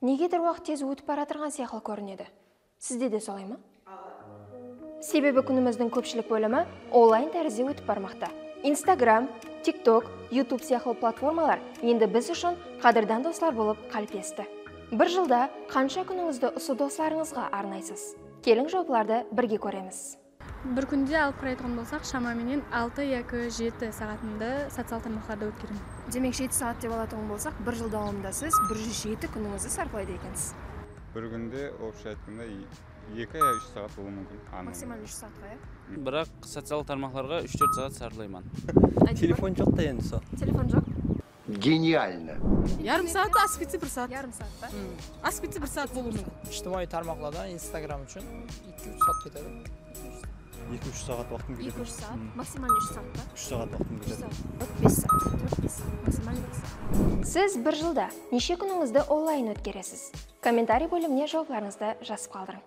Негедір уақыт тез өтіп бара жатырған сияқты көрінеді. Сізде де солай ма? Себебі күніміздің көпшілік бөлімі онлайн тәрізде өтіп бармақта. Instagram, TikTok, YouTube сияқты платформалар енді біз үшін қадірдан достар болып қалыптасты. Бір жылда қанша күніңізді осы достарыңызға арнайсыз? Келің жобаларды бірге көреміз. Бір күнде алып қарайтын болсақ, шамаменен 6-7 сағатымды социал тармақтарда өткеремін. Демек 7 сағат деп алатын болсақ, бір жыл дауамында сіз 107 күніңізді сарфлайды екенсіз. Бір күнде общий айтқанда 2-3 сағат болуы мүмкін. Максималь 3 сағатқа, иә? Бірақ социал тармақтарға 3-4 сағат сарфлаймын. Телефон жоқ та енді сол. Телефон жоқ? Гениально. Ярым сағат, асып кетсе 1 сағат. Ярым сағат па? Асып кетсе 1 сағат болуы мүмкін. Ijtimoiy tarmoqlarda Instagram үшін 2-3 сағат кетеді. 2-3 сағат уақытым кетеді. 2-3 сағат, максималь 3 сағат па? 3 сағат уақытым кетеді. 5 сағат, 4-5 сағат, максималь 5 сағат. Сіз бір жылда неше күніңізді онлайн өткересіз? Комментарий бөліміне жауаптарыңызды жазып қалдырың.